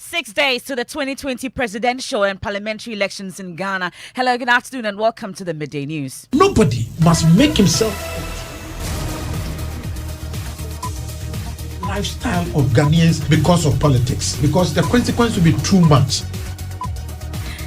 6 days to the 2020 presidential and parliamentary elections in Ghana. Hello, good afternoon, and welcome to the Midday News. Nobody must make himself lifestyle of Ghanaians because of politics, because the consequence will be too much.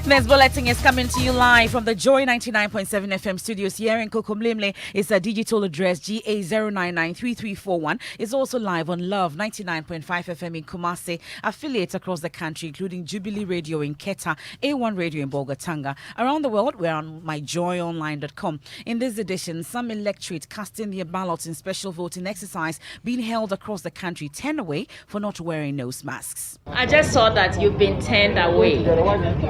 This bulletin is coming to you live from the Joy 99.7 FM studios here in Kokomlemle. It's a digital address GA0993341. It's also live on Love 99.5 FM in Kumasi, affiliates across the country, including Jubilee Radio in Keta, A1 Radio in Bolgatanga. Around the world, we're on myjoyonline.com. In this edition, some electorate casting their ballots in special voting exercise being held across the country, 10 away for not wearing nose masks. I just saw that you've been turned away.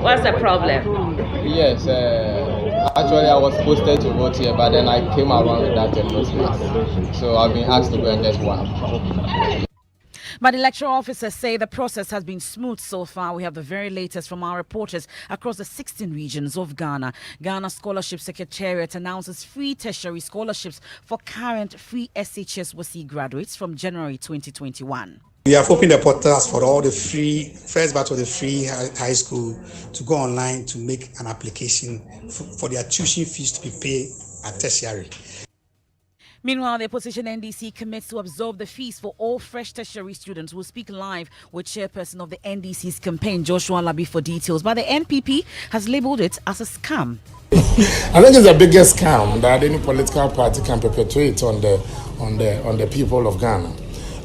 What's the problem? Yes, actually I was posted to vote here, but then I came around with that nose mask. So I've been asked to go and get one. But electoral officers say the process has been smooth so far. We have the very latest from our reporters across the 16 regions of Ghana. Ghana Scholarship Secretariat announces free tertiary scholarships for current free SHS WASI graduates from January 2021. We have opened the portals for all the first batch of the free high school to go online to make an application for their tuition fees to be paid at tertiary. Meanwhile, the opposition NDC commits to absorb the fees for all fresh tertiary students. We'll speak live with chairperson of the NDC's campaign, Joshua Labi, for details. But the NPP has labelled it as a scam. I think it's the biggest scam that any political party can perpetrate on the people of Ghana.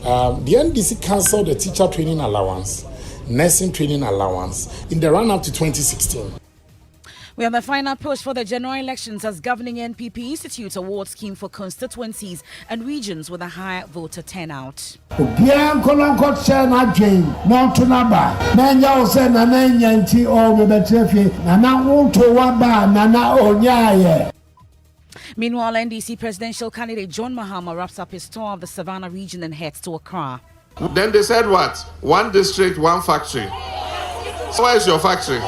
The NDC cancelled the teacher training allowance, nursing training allowance in the run-up to 2016. We have the final push for the general elections as governing NPP Institute award scheme for constituencies and regions with a higher voter turnout. Meanwhile, NDC presidential candidate John Mahama wraps up his tour of the Savannah region and heads to Accra. Then they said what? One district, one factory. So where is your factory?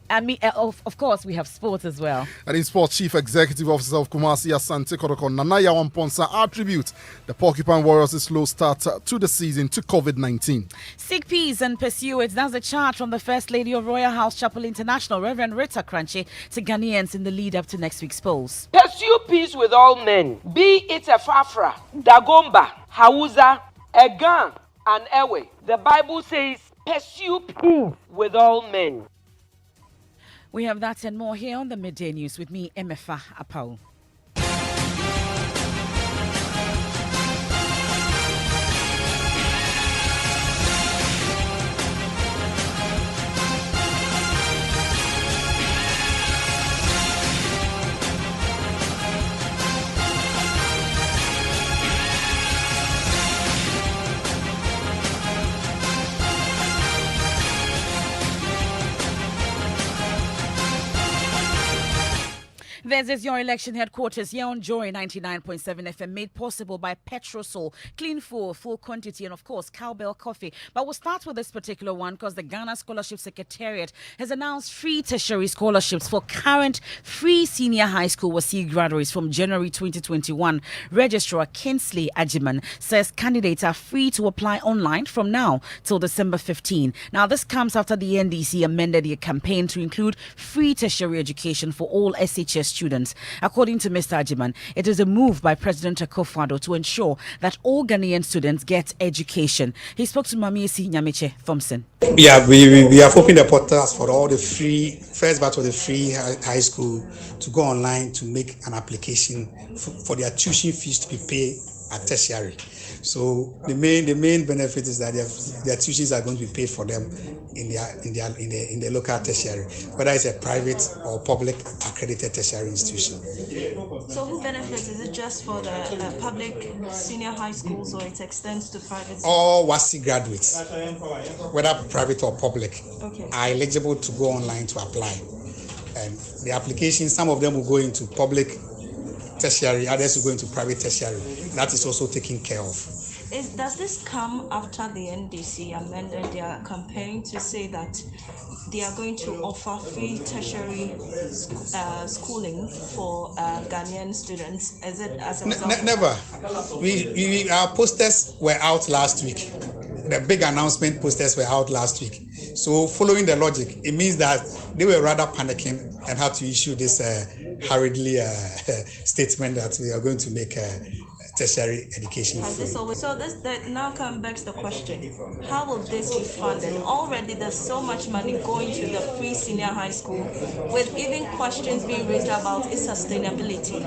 Of course, we have sports as well. And in sports, Chief Executive Officer of Kumasi Asante Kodoko Nanaya Wamponsa attributes the Porcupine Warriors' slow start to the season to COVID-19. Seek peace and pursue it. That's the charge from the First Lady of Royal House Chapel International, Reverend Rita Crunchy, to Ghanaians in the lead up to next week's polls. Pursue peace with all men, be it a Fafra, Dagomba, Hausa, Egan, and Ewe. The Bible says, pursue peace with all men. We have that and more here on the Midday News with me, Emefa Apawu. This is your election headquarters here on Joy 99.7 FM, made possible by Petrosol, clean full quantity, and of course, Cowbell Coffee. But we'll start with this particular one because the Ghana Scholarship Secretariat has announced free tertiary scholarships for current free senior high school WASI graduates from January 2021. Registrar Kinsley Ajiman says candidates are free to apply online from now till December 15. Now, this comes after the NDC amended their campaign to include free tertiary education for all SHS students. According to Mr. Ajiman, it is a move by President Akufo-Addo to ensure that all Ghanaian students get education. He spoke to Mamiesi Nyamiche Thompson. Yeah, we have opened the portals for all the first batch of the free high school to go online to make an application for their tuition fees to be paid at tertiary. So the main benefit is that their tuitions are going to be paid for them in the local tertiary, whether it's a private or public accredited tertiary institution. So who benefits? Is it just for the public senior high schools, or it extends to private schools? All WASI graduates, whether private or public, are eligible to go online to apply. And the application, some of them will go into public tertiary, others will go into private tertiary. That is also taken care of. Does this come after the NDC amended their campaign to say that they are going to offer free tertiary schooling for Ghanaian students? Is it as a result? Never. Our posters were out last week. The big announcement posters were out last week. So following the logic, it means that they were rather panicking and had to issue this hurriedly statement that we are going to make tertiary education free. So this that now comes back to the question: how will this be funded? Already, there's so much money going to the free senior high school, with even questions being raised about its sustainability.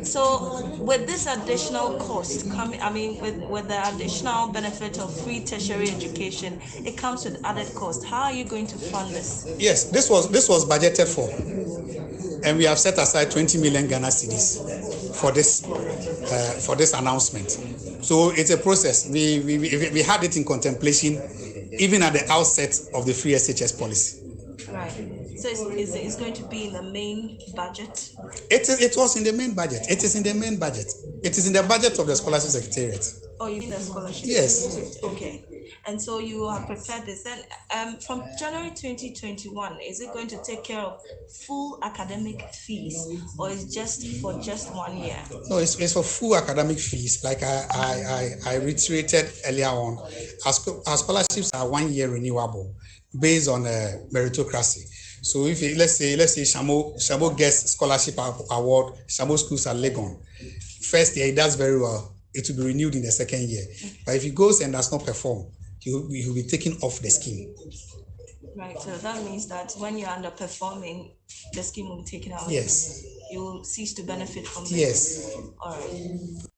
So, with this additional cost coming, with the additional benefit of free tertiary education, it comes with added cost. How are you going to fund this? Yes, this was budgeted for, and we have set aside 20 million Ghana cedis for this announcement. So it's a process. We had it in contemplation even at the outset of the free SHS policy. Right. So it's going to be in the main budget? It was in the main budget. It is in the main budget. It is in the budget of the Scholarship Secretariat. Oh, you mean the scholarship? Yes. Okay. And so you have prepared this. Then from January 2021, is it going to take care of full academic fees, or is just for just 1 year? No, it's for full academic fees. Like I reiterated earlier on, our scholarships are 1 year renewable based on meritocracy. So if let's say Shamo gets scholarship award, Shamo schools are Legon. First year, he does very well. It will be renewed in the second year. But if he goes and does not perform, he will be taken off the scheme. Right. So that means that when you're underperforming, the scheme will be taken out. Yes. You will cease to benefit from this. Yes. All right.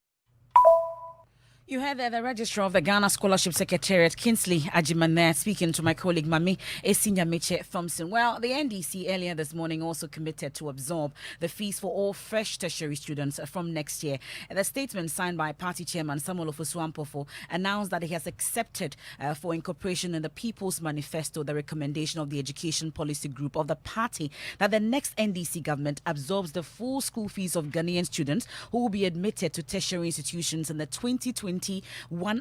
You heard there the registrar of the Ghana Scholarship Secretariat, Kingsley Ajimane, speaking to my colleague Mami Esinya Meche Thompson. Well, the NDC earlier this morning also committed to absorb the fees for all fresh tertiary students from next year. The statement signed by party chairman Samuel Ofosu-Ampofo announced that he has accepted for incorporation in the People's Manifesto the recommendation of the Education Policy Group of the party that the next NDC government absorbs the full school fees of Ghanaian students who will be admitted to tertiary institutions in the 2021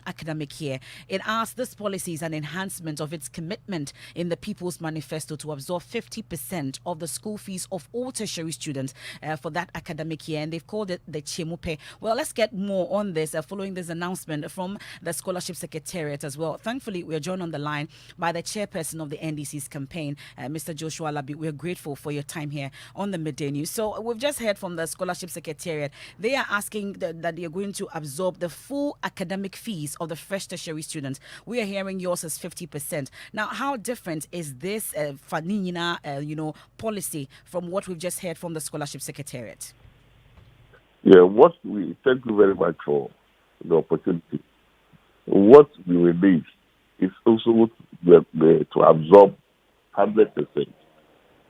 academic year. It asks this policy is an enhancement of its commitment in the People's Manifesto to absorb 50% of the school fees of all tertiary students for that academic year, and they've called it the Chemupe. Well, let's get more on this following this announcement from the Scholarship Secretariat as well. Thankfully, we are joined on the line by the chairperson of the NDC's campaign, Mr. Joshua Labi. We're grateful for your time here on the Midday News. So we've just heard from the Scholarship Secretariat. They are asking that they are going to absorb the full academic fees of the fresh tertiary students. We are hearing yours as 50%. Now, how different is this Fanina, policy from what we've just heard from the Scholarship Secretariat? Yeah, thank you very much for the opportunity. What we release is also to absorb 100%.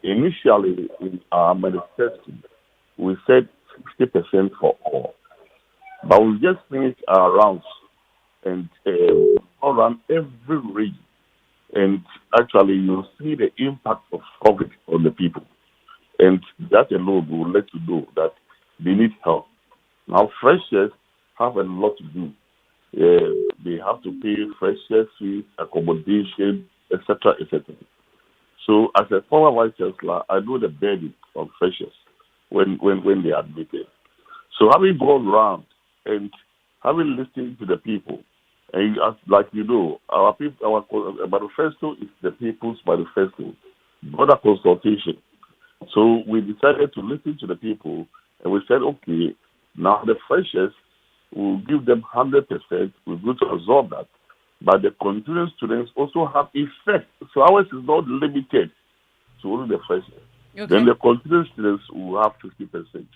Initially, in our manifesto, we said 50% for all. But we just finished our rounds and around every region. And actually, you'll see the impact of COVID on the people. And that alone will let you know that they need help. Now, freshers have a lot to do. They have to pay freshers fees, accommodation, etc., etc. So, as a former vice chancellor, I know the burden of freshers when they are admitted. So, having gone around and having listened to the people, and like you know, our manifesto is the people's manifesto, not a consultation. So we decided to listen to the people, and we said, okay, now the freshers will give them 100%. We're going to absorb that, but the continuing students also have effect. So ours is not limited to only the freshers. Okay. Then the continuing students will have 50%.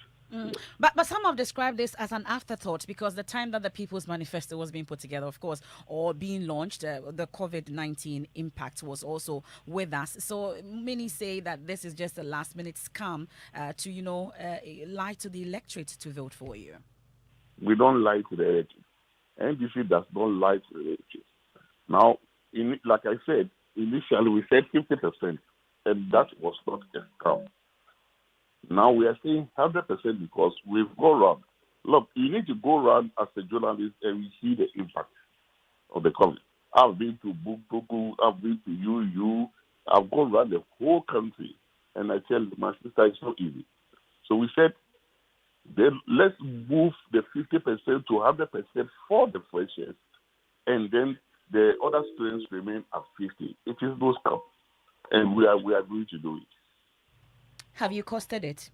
But some have described this as an afterthought because the time that the People's Manifesto was being put together, of course, or being launched, the COVID-19 impact was also with us. So many say that this is just a last-minute scam to, lie to the electorate to vote for you. We don't lie to the electorate. NDC does not lie to the electorate. Now, like I said, initially we said 50%, and that was not a scam. Now we are saying 100% because we've gone around. Look, you need to go around as a journalist and we see the impact of the COVID. I've been to Bukuku, I've been to UU, I've gone around the whole country, and I tell you, my sister, it's not easy. So we said, then let's move the 50% to 100% for the freshers, and then the other students remain at 50. It is those cups, and we are going to do it. Have you costed it?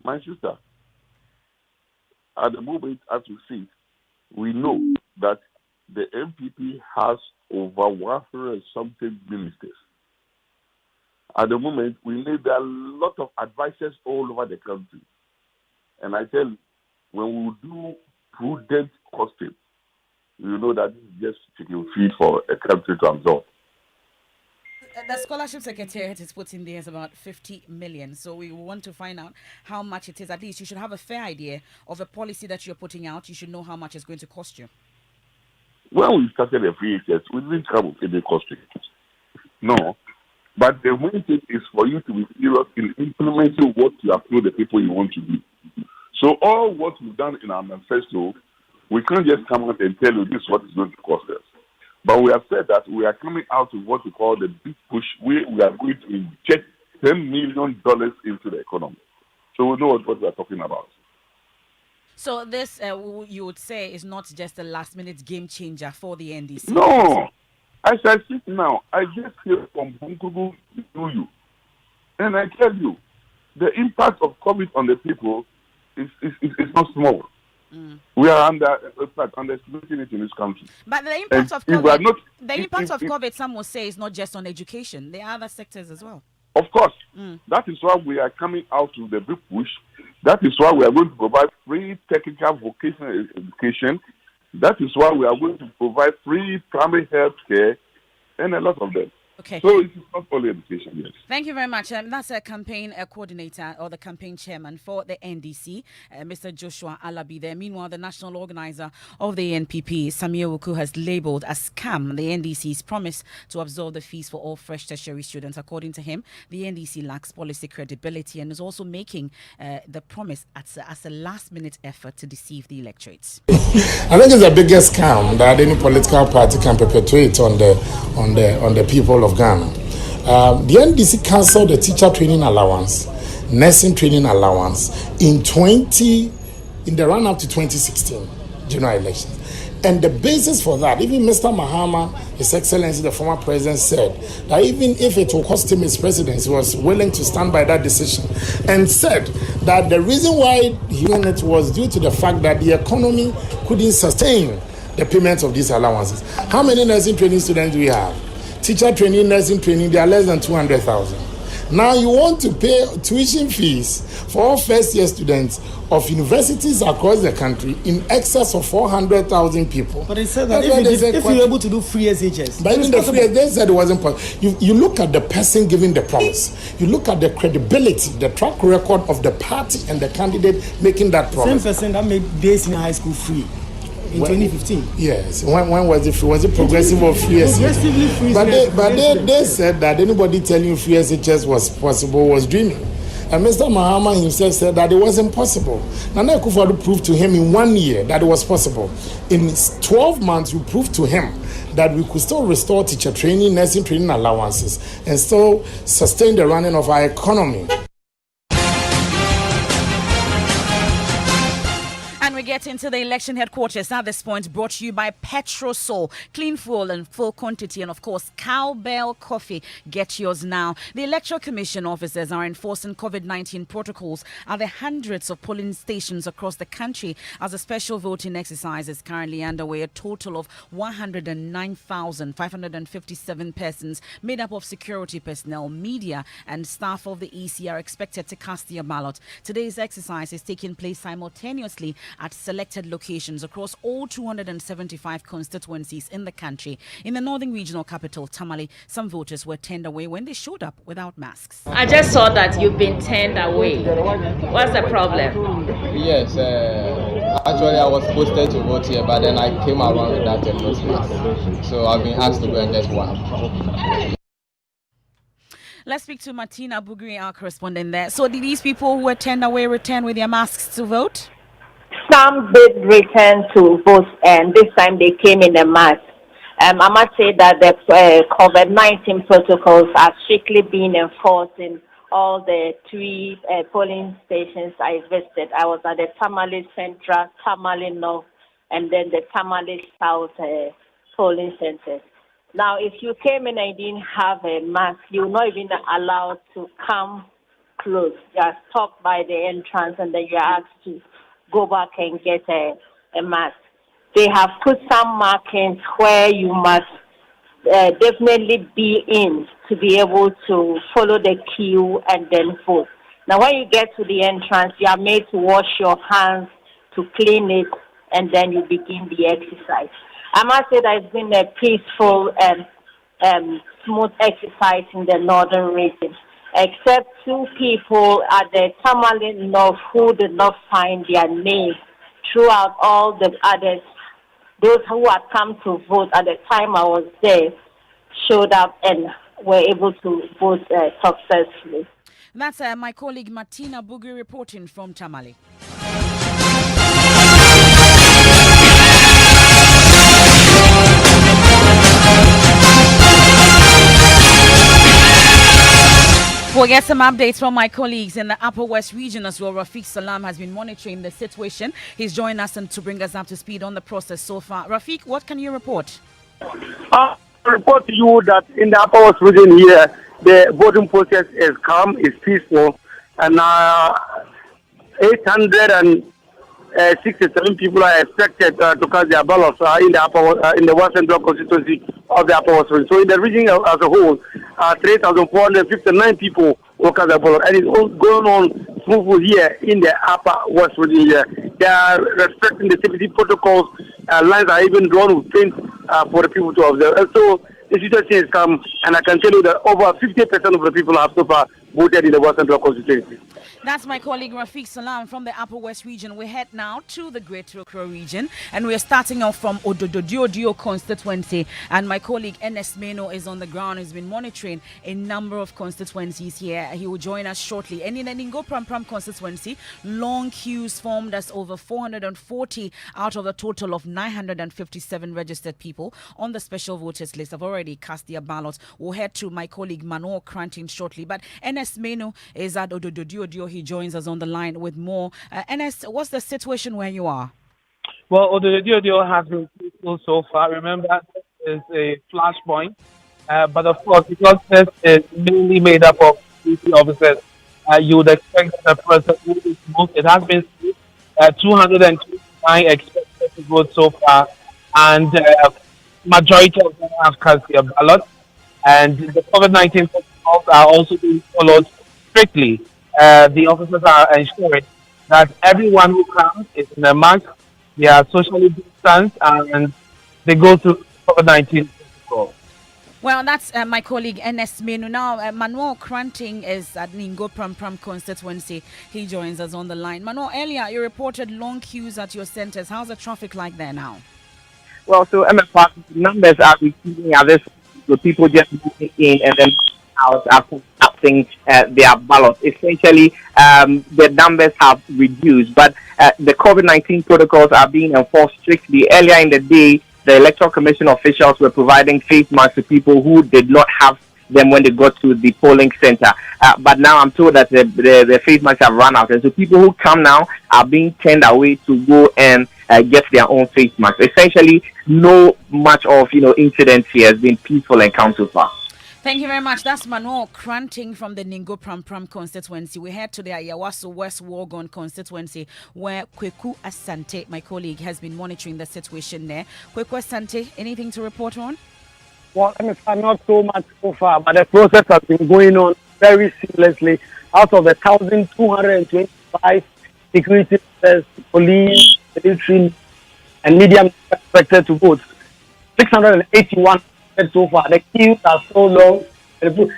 My sister, at the moment, as we see, we know that the MPP has over 100 and something ministers. At the moment, we need a lot of advisors all over the country. And I tell you, when we do prudent costing, you know that this is just chicken feed for a country to absorb. The scholarship secretariat is putting there is about 50 million. So we want to find out how much it is. At least you should have a fair idea of a policy that you're putting out. You should know how much it's going to cost you. When we started the VHS, we didn't come with any costing. No. But the main thing is for you to be serious in implementing what you have told the people you want to do. So all what we've done in our manifesto, we can't just come out and tell you this is what it's going to cost us. But we have said that we are coming out with what we call the big push, where we are going to inject $10 million into the economy. So we know what we are talking about. So this, you would say, is not just a last-minute game changer for the NDC? No. As I sit now, I just hear from Bunkugu to you. And I tell you, the impact of COVID on the people is not small. We are underestimating it in this country. But the impact of COVID, some will say, is not just on education. There are other sectors as well. Of course. That is why we are coming out with the big push. That is why we are going to provide free technical vocational education. That is why we are going to provide free primary health care and a lot of them. Okay. So it's not only education, yes. Thank you very much. That's a campaign coordinator or the campaign chairman for the NDC, Mr. Joshua Alabi there. Meanwhile, the national organizer of the NPP, Samuel Wuku, has labeled as scam the NDC's promise to absorb the fees for all fresh tertiary students. According to him, the NDC lacks policy credibility and is also making the promise as a last-minute effort to deceive the electorates. I think it's the biggest scam that any political party can perpetrate on the people of Ghana. The NDC cancelled the teacher training allowance, nursing training allowance in the run-up to 2016 general elections. And the basis for that, even Mr. Mahama, His Excellency, the former president, said that even if it will cost him his presidency, he was willing to stand by that decision and said that the reason why he won it was due to the fact that the economy couldn't sustain the payment of these allowances. How many nursing training students do we have? Teacher training, nursing training, they are less than 200,000. Now you want to pay tuition fees for all first-year students of universities across the country in excess of 400,000 people. But they said that if you're able to do free SHS. But even the free, they said it wasn't possible. You look at the person giving the promise. You look at the credibility, the track record of the party and the candidate making that promise. Same person that made days in high school free. In 2015. Yes. When was it free? Was it progressive or free SHS? Progressively free. But they said that anybody telling you free SHS was possible was dreaming. And Mr. Mahama himself said that it wasn't possible. Nana Akufo-Addo proved to him in 1 year that it was possible. In 12 months, we proved to him that we could still restore teacher training, nursing training allowances, and still sustain the running of our economy. And we get into the election headquarters at this point, brought to you by Petrosol, clean fuel in full quantity, and of course, Cowbell Coffee. Get yours now. The Electoral Commission officers are enforcing COVID-19 protocols at the hundreds of polling stations across the country as a special voting exercise is currently underway. A total of 109,557 persons made up of security personnel, media, and staff of the EC are expected to cast their ballot. Today's exercise is taking place simultaneously at selected locations across all 275 constituencies in the country. In the northern regional capital, Tamale, some voters were turned away when they showed up without masks. I just saw that you've been turned away. What's the problem? Yes, actually I was posted to vote here, but then I came around with that nose mask. So I've been asked to go and get one. Let's speak to Martina Bugri, our correspondent there. So did these people who were turned away return with their masks to vote? some did return to vote, and this time they came in a mass. I must say that the COVID-19 protocols are strictly being enforced in all the three polling stations I visited. I was at the Tamale Central, Tamale North, and then the Tamale South polling centers. Now, if you came in and didn't have a mask, you're not even allowed to come close. You are stopped by the entrance, and then you are asked to go back and get a mask. They have put some markings where you must definitely be in to be able to follow the queue and then vote. Now, when you get to the entrance, you are made to wash your hands, to clean it, and then you begin the exercise. I must say that it's been a peaceful and smooth exercise in the northern region, except two people at the Tamale North who did not find their names throughout all the others. Those who had come to vote at the time I was there showed up and were able to vote successfully. That's my colleague Martina Bugri reporting from Tamale. We'll get some updates from my colleagues in the Upper West region as well. Rafiq Salam has been monitoring the situation. He's joined us and to bring us up to speed on the process so far. Rafiq, what can you report? I report to you that in the Upper West region here, the voting process is calm, is peaceful, and 867 people are expected to cast their ballots in the West Central constituency of the Upper West region. So in the region as a whole, 3,459 people will cast their ballot, and it's all going on smoothly here in the Upper West region here. They are respecting the safety protocols. Lines are even drawn with paint for the people to observe. And so the situation is calm, and I can tell you that over 50% of the people have so far voted in the West Central constituency. That's my colleague Rafiq Salam from the Upper West region. We head now to the Greater Accra region, and we're starting off from Odododio constituency. And my colleague Enes Meno is on the ground. He's been monitoring a number of constituencies here. He will join us shortly. And in the Ningo Pram constituency, long queues formed as over 440 out of a total of 957 registered people on the special voters list have already cast their ballots. We'll head to my colleague Manuel Cranting shortly. But Enes Meno is at Odododio. He joins us on the line with more. Enes, what's the situation where you are? Well, Odododio has been peaceful so far. Remember, this is a flashpoint. But of course, because this is mainly made up of security officers, you would expect that the person who is moved. It has been 229 expected to vote so far, and majority of them have cast their ballot. And the COVID-19 protocols are also being followed strictly. The officers are ensuring that everyone who comes is in a mask, they are socially distanced, and they go through COVID-19 protocol. Well, that's my colleague Enes Menu. Now, Manuel Cranting is at Ningo Pram constituency. He joins us on the line. Manuel, earlier you reported long queues at your centers. How's the traffic like there now? Well, so Emefa, numbers are receiving at this, so people just moving in and then out after casting their ballots. Essentially, the numbers have reduced, but the COVID-19 protocols are being enforced strictly. Earlier in the day, the Electoral Commission officials were providing face masks to people who did not have them when they got to the polling center. But now I'm told that the face masks have run out, and so people who come now are being turned away to go and get their own face masks. Essentially, no much of incidents here has been peaceful and calm so far. Thank you very much. That's Manuel Cranting from the Ningo Pram constituency. We head to the Ayawaso West Wogon constituency, where Kweku Asante, my colleague, has been monitoring the situation there. Kweku Asante, anything to report on? Well, not so much so far, but the process has been going on very seamlessly. Out of the 1,225 security officers, police, military, and media expected to vote, 681 so far. The queues are so long,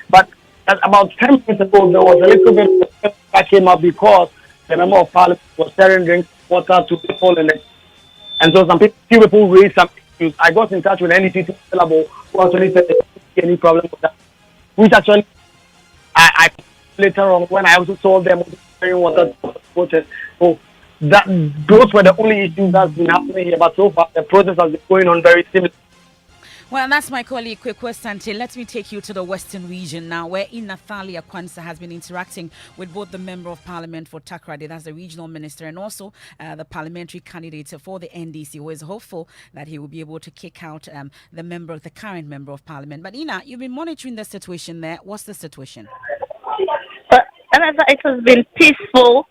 but about 10 minutes ago, there was a little bit that came up because the member of parliament was sharing drinks water to people, and so some few people raised some issues. I got in touch with NDC Syllable, who actually said there wasn't any problem with that, which actually I later on when I also told them sharing water to voters. So That those were the only issues that's been happening here. But so far, the process has been going on very similar. Well, that's my colleague Kwekwe Sante. Let me take you to the Western region now, where Inathalia Kwanzaa has been interacting with both the Member of Parliament for Takrady, that's the regional minister, and also the parliamentary candidate for the NDC, who is hopeful that he will be able to kick out the current Member of Parliament. But Ina, you've been monitoring the situation there. What's the situation? It has been peaceful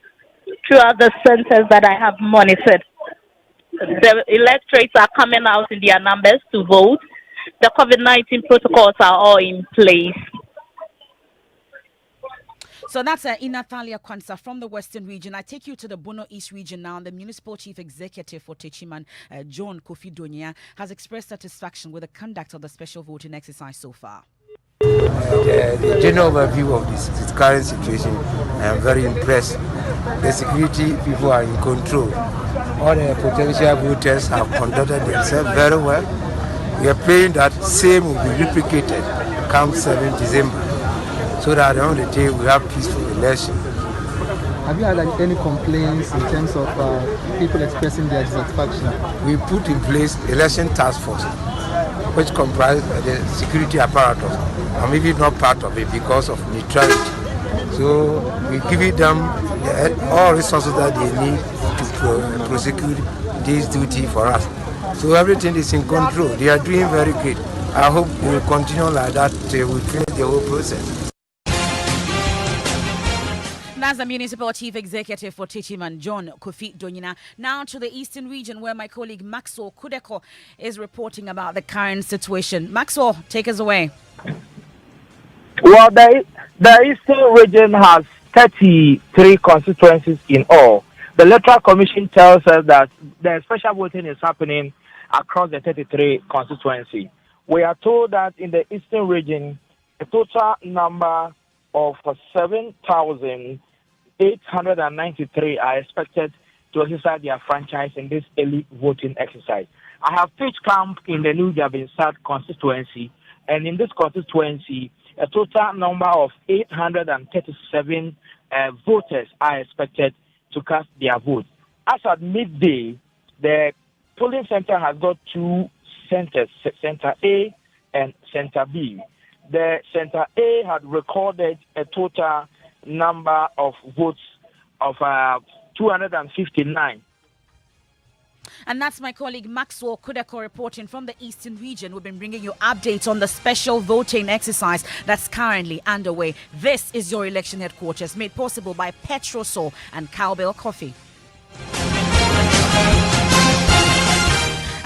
throughout the centers that I have monitored. The electorates are coming out in their numbers to vote. The COVID-19 protocols are all in place. So that's Inathalia Kwanzaa from the Western region. I take you to the Bono East region now. The Municipal Chief Executive for Techiman, John Kofi Donia, has expressed satisfaction with the conduct of the special voting exercise so far. The general overview of this current situation, I am very impressed. The security people are in control. All the potential voters have conducted themselves very well. We are praying that same will be replicated come 7 December, so that on the day we have peaceful election. Have you had any complaints in terms of people expressing their dissatisfaction? We put in place election task force, which comprises the security apparatus. I'm maybe not part of it because of neutrality. So we give them all resources that they need to prosecute this duty for us. So everything is in control. They are doing very great. I hope they will continue like that till we finish the whole process. That's the Municipal Chief Executive for Techiman, John Kofi Donyina. Now to the Eastern region, where my colleague Maxwell Kudeko is reporting about the current situation. Maxwell, take us away. Well, the Eastern region has 33 constituencies in all. The Electoral Commission tells us that the special voting is happening across the 33 constituencies. We are told that in the Eastern region, a total number of 7,893 are expected to exercise their franchise in this early voting exercise. I have pitched camp in the New Javinsat constituency, and in this constituency, a total number of 837 voters are expected to cast their vote. As at midday, the polling center has got two centers, Center A and Center B. The Center A had recorded a total number of votes of 259. And that's my colleague Maxwell Kudeko reporting from the Eastern region. We've been bringing you updates on the special voting exercise that's currently underway. This is your election headquarters, made possible by Petrosol and Cowbell Coffee.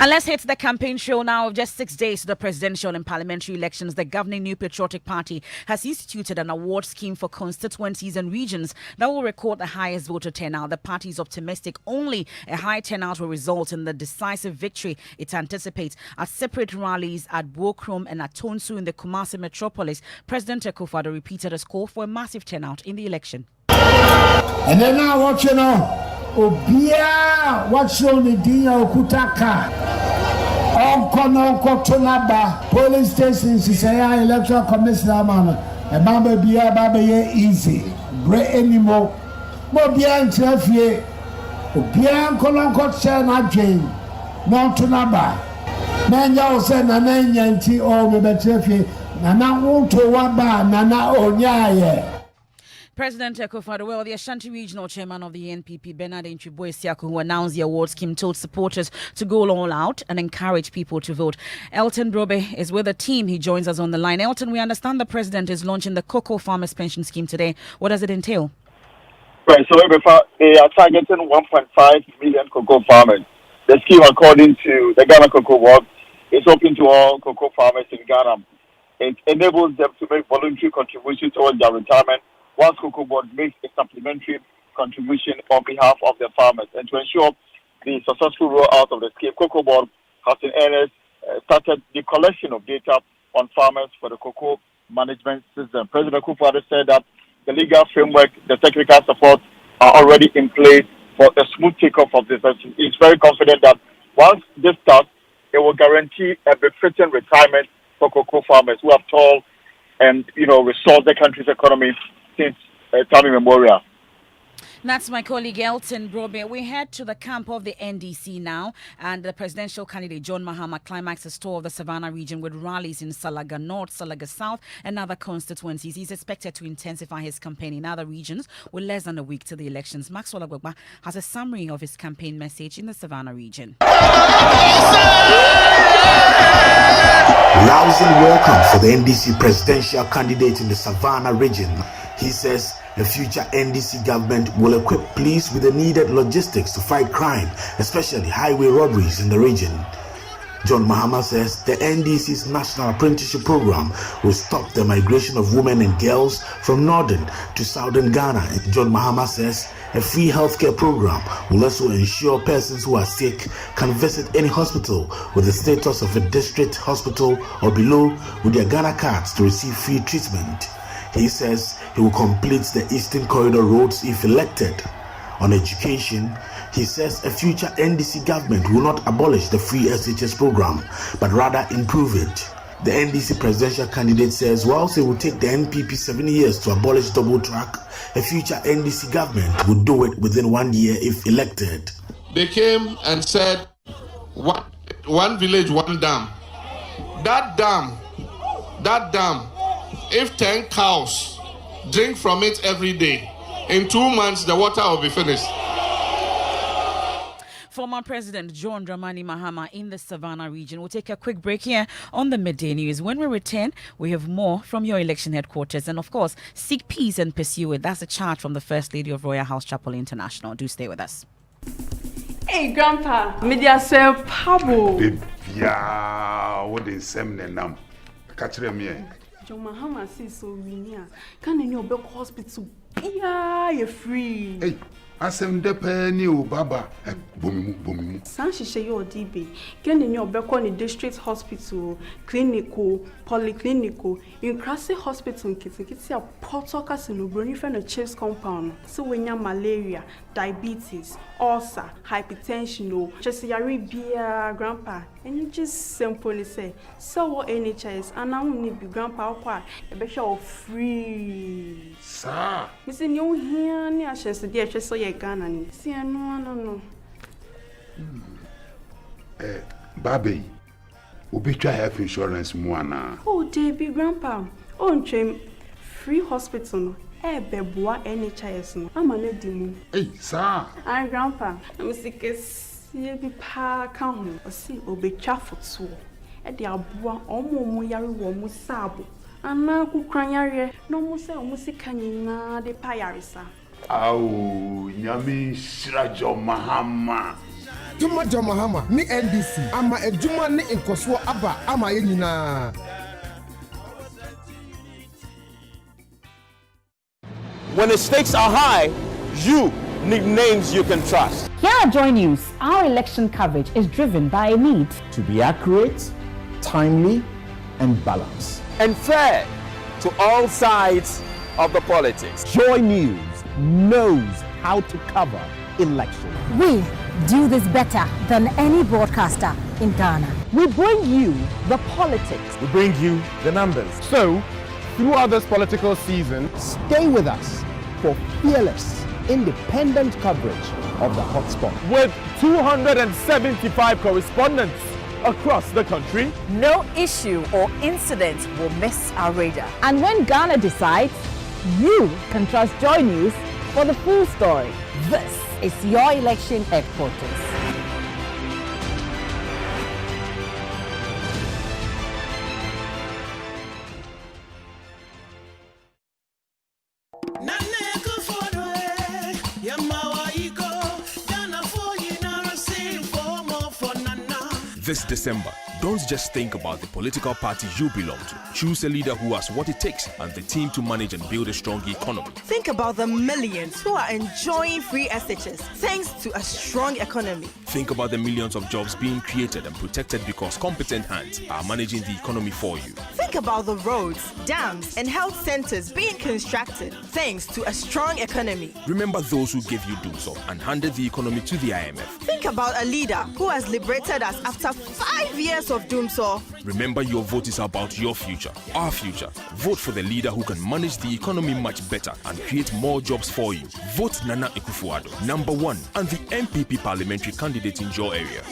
And let's hit the campaign trail now. Of just 6 days to the presidential and parliamentary elections, the governing New Patriotic Party has instituted an award scheme for constituencies and regions that will record the highest voter turnout. The party is optimistic only a high turnout will result in the decisive victory it anticipates at separate rallies at Bokrom and at Tonsu in the Kumasi metropolis. President Akufo-Addo repeated his call for a massive turnout in the election. And then now what you know? Obia what's on the Dina Okutaka Onko Tonaba police station say electoral commissioner man and Baba Bia Baba easy great anymore Mobia and Trafie Obia Kolonko Chana Jane non Tonaba Nanya said Nana Yanti or Betrafie Nana won't to Waba Nana Onyaye. President Akufo-Addo, well, the Ashanti Regional Chairman of the NPP, Bernard Enchiboesiaku, who announced the award scheme, told supporters to go all out and encourage people to vote. Elton Brobe is with the team. He joins us on the line. Elton, we understand the president is launching the Cocoa Farmers Pension Scheme today. What does it entail? Right, so they are targeting 1.5 million cocoa farmers. The scheme, according to the Ghana Cocoa Board, is open to all cocoa farmers in Ghana. It enables them to make voluntary contributions towards their retirement, once Cocoa Board makes a supplementary contribution on behalf of the farmers. And to ensure the successful rollout of the scheme, Cocoa Board has in earnest started the collection of data on farmers for the cocoa management system. President Akufo-Addo said that the legal framework, the technical support are already in place for a smooth takeoff of this. He's very confident that once this starts, it will guarantee a befitting retirement for cocoa farmers who have toiled and resourced the country's economy since time immemorial. That's my colleague Elton Brobe. We head to the camp of the NDC now, and the presidential candidate John Mahama climaxes tour of the Savannah region with rallies in Salaga North, Salaga South, and other constituencies. He's expected to intensify his campaign in other regions with less than a week to the elections. Maxwell Agbagba has a summary of his campaign message in the Savannah region. Rousing welcome for the NDC presidential candidate in the Savannah region. He says the future NDC government will equip police with the needed logistics to fight crime, especially highway robberies in the region. John Mahama says the NDC's National Apprenticeship Program will stop the migration of women and girls from northern to southern Ghana. John Mahama says a free healthcare program will also ensure persons who are sick can visit any hospital with the status of a district hospital or below with their Ghana cards to receive free treatment. He says he will complete the Eastern Corridor roads if elected. On education, he says a future NDC government will not abolish the free SHS program, but rather improve it. The NDC presidential candidate says whilst it will take the NPP 7 years to abolish double track, a future NDC government will do it within 1 year if elected. They came and said, one village, one dam. That dam, if 10 cows drink from it every day, in 2 months the water will be finished. Former President John Dramani Mahama in the Savannah region. We'll take a quick break here on the Midday News. When we return, we have more from your election headquarters. And of course, seek peace and pursue it. That's a charge from the First Lady of Royal House Chapel International. Do stay with us. Hey, Grandpa. Midday Apawu. Yeah, what is seminar now? Catch them here. John Mahama says so many. Can you go hospital? Yeah, you're free. Hey, asem de penny o baba. Bomimu. San shishe yo DB. Can you go ni district hospital, clinical, polyclinical, in Krasi hospital kitty a potoka sinubro friend a chase compound. So when you malaria, diabetes, ulcer, hypertension, no, just yari beer, grandpa. And you just simply say, so what NHS and I will need be grandpa or a better free. Sir. Missing you here near chest the just so you're Ghana. See, no. Baby, we try health insurance moana. Oh, Debbie, grandpa. Oh, Jim, free hospital. Beboa NHS no. I'm a lady. Hey, sir. And grandpa, I'm sick as be pa count or see obe chafford so. At the abua omo yari wo musabo. And now who crying no muse or musicanina de payarisa. Oh, Yami Shrajo Mahama. Juma John Mahama, ni NDC. Ama a Juma ni in Koswo Abba, ama yenina. When the stakes are high, you need names you can trust. Here at Joy News, our election coverage is driven by a need to be accurate, timely, and balanced. And fair to all sides of the politics. Joy News knows how to cover election. We do this better than any broadcaster in Ghana. We bring you the politics. We bring you the numbers. So, throughout this political season, stay with us for fearless, independent coverage of the hotspot. With 275 correspondents across the country, no issue or incident will miss our radar. And when Ghana decides, you can trust Joy News for the full story. This is your election headquarters. This December, don't just think about the political party you belong to. Choose a leader who has what it takes and the team to manage and build a strong economy. Think about the millions who are enjoying free SHS thanks to a strong economy. Think about the millions of jobs being created and protected because competent hands are managing the economy for you. Think about the roads, dams, and health centers being constructed thanks to a strong economy. Remember those who gave you doors up and handed the economy to the IMF. Think about a leader who has liberated us after 5 years house of Doomsaw. Remember, your vote is about your future, our future. Vote for the leader who can manage the economy much better and create more jobs for you. Vote Nana Akufo-Addo, number 1, and the MPP parliamentary candidate in your area.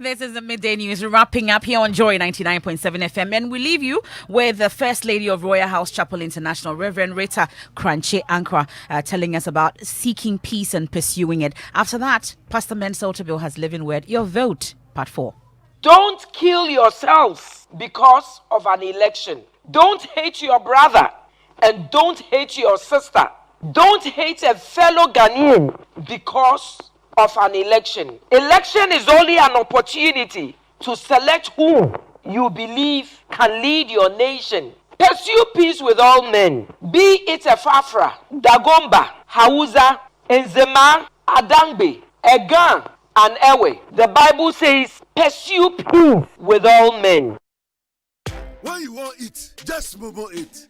This is the Midday News wrapping up here on Joy 99.7 FM. And we leave you with the First Lady of Royal House Chapel International, Reverend Rita Kranche Ankra, telling us about seeking peace and pursuing it. After that, Pastor Mensah Otabil has living word. Your vote, part 4. Don't kill yourselves because of an election. Don't hate your brother and don't hate your sister. Don't hate a fellow Ghanaian because of an election. Election is only an opportunity to select whom you believe can lead your nation. Pursue peace with all men, be it a Fafra, Dagomba, Hausa, Enzema, Adangbe, Egan, and Ewe. The Bible says, pursue peace with all men. When you want it, just move it.